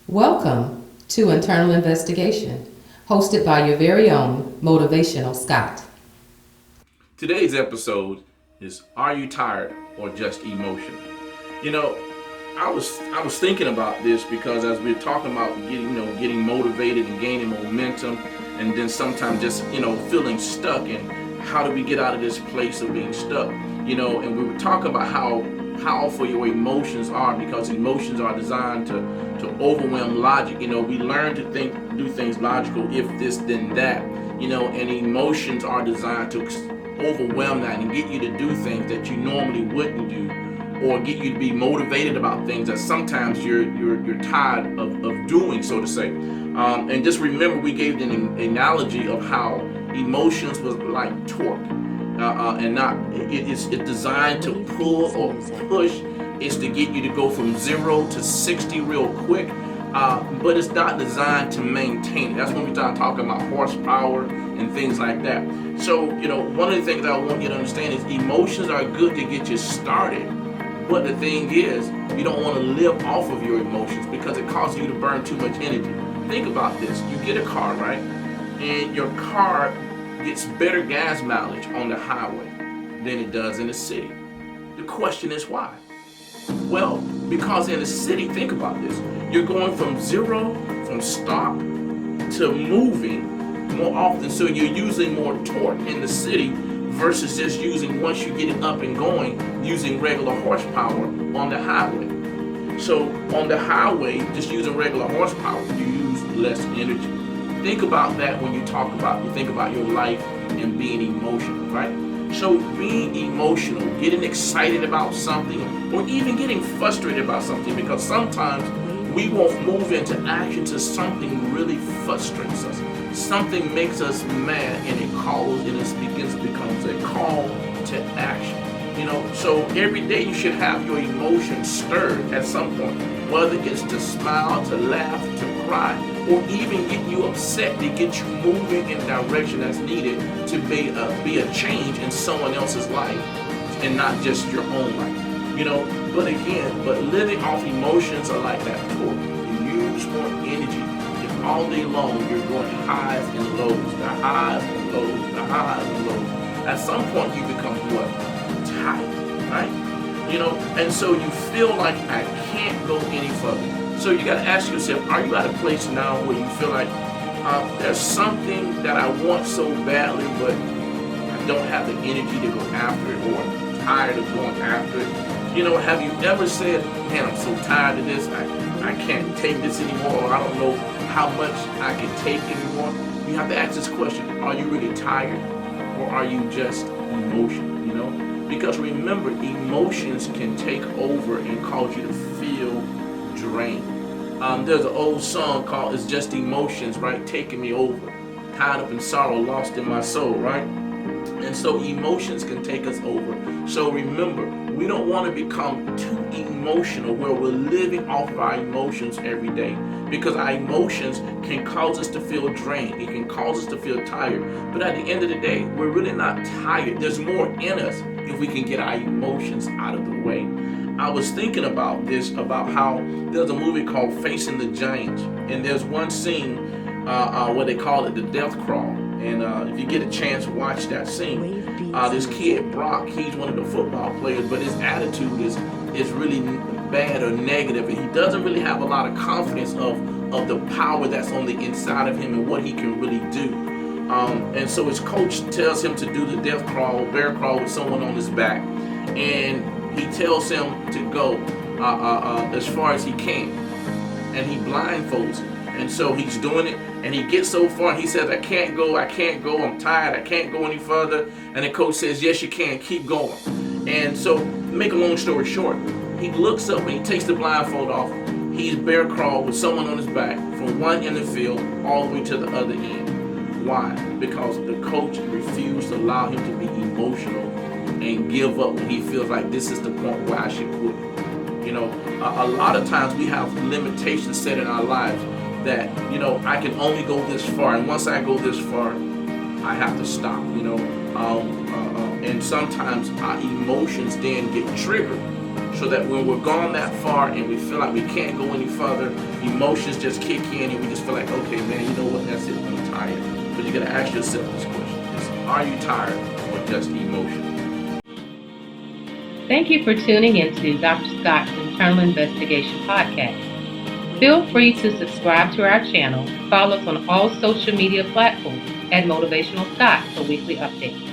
Welcome to Internal Investigation, hosted by your very own Motivational Scott. Today's episode is Are You Tired or Just Emotional? You know, I was thinking about this because as we're talking about getting motivated and gaining momentum, and then sometimes just feeling stuck, and how do we get out of this place of being stuck? And we were talking about how powerful your emotions are, because emotions are designed to overwhelm logic. We learn to do things logical, if this then that. And emotions are designed to overwhelm that and get you to do things that you normally wouldn't do, or get you to be motivated about things that sometimes you're tired of doing, so to say. And just remember, we gave an analogy of how emotions was like torque, and not it's designed to pull or push. It's to get you to go from 0 to 60 real quick, but it's not designed to maintain it. That's when we start talking about horsepower and things like that. So one of the things I want you to understand is emotions are good to get you started, but the thing is, you don't want to live off of your emotions because it causes you to burn too much energy. Think about this. You get a car, right? And your car gets better gas mileage on the highway than it does in the city. The question is why? Well, because in the city, think about this, you're going from stop to moving more often, so you're using more torque in the city versus just using, once you get it up and going, using regular horsepower on the highway. So on the highway, just using regular horsepower, you use less energy. Think about that when you think about your life and being emotional, right? So being emotional, getting excited about something, or even getting frustrated about something, because sometimes we won't move into action till something really frustrates us. Something makes us mad, and it becomes a call to action. So every day you should have your emotions stirred at some point, whether it's to smile, to laugh, to cry, or even get you upset, to get you moving in the direction that's needed to be a change in someone else's life and not just your own life. But living off emotions are like that torque. You use more energy. If all day long you're going highs and lows, the highs and lows, the highs and lows, at some point you become what? Tired, right? And so you feel like, I can't go any further. So you got to ask yourself, are you at a place now where you feel like there's something that I want so badly, but I don't have the energy to go after it, or I'm tired of going after it? Have you ever said, man, I'm so tired of this, I can't take this anymore, or I don't know how much I can take anymore? You have to ask this question, are you really tired, or are you just emotional? Because remember, emotions can take over and cause you to feel drained. There's an old song called It's Just Emotions, right? Taking me over. Tied up in sorrow, lost in my soul, right? And so emotions can take us over. So remember, we don't want to become too emotional where we're living off of our emotions every day, because our emotions can cause us to feel drained. It can cause us to feel tired. But at the end of the day, we're really not tired. There's more in us if we can get our emotions out of the way. I was thinking about this, about how there's a movie called Facing the Giants, and there's one scene where they call it the death crawl. And if you get a chance, watch that scene. This kid Brock, he's one of the football players, but his attitude is really bad or negative, and he doesn't really have a lot of confidence of the power that's on the inside of him and what he can really do. And so his coach tells him to do the death crawl, bear crawl, with someone on his back, and he tells him to go as far as he can, and he blindfolds him. And so he's doing it, and he gets so far, and he says, I can't go, I'm tired, I can't go any further. And the coach says, yes, you can, keep going. And so, make a long story short, he looks up and he takes the blindfold off. He's bear crawled with someone on his back from one end of the field all the way to the other end. Why? Because the coach refused to allow him to be emotional and give up when he feels like this is the point where I should quit. A lot of times we have limitations set in our lives that, I can only go this far, and once I go this far, I have to stop, and sometimes our emotions then get triggered so that when we're gone that far and we feel like we can't go any further, emotions just kick in and we just feel like, okay, man, you know what, that's it, I'm tired. But you gotta ask yourself this question: are you tired or just emotion? Thank you for tuning into Dr. Scott's Internal Investigation Podcast. Feel free to subscribe to our channel. Follow us on all social media platforms at Motivational Scott for weekly updates.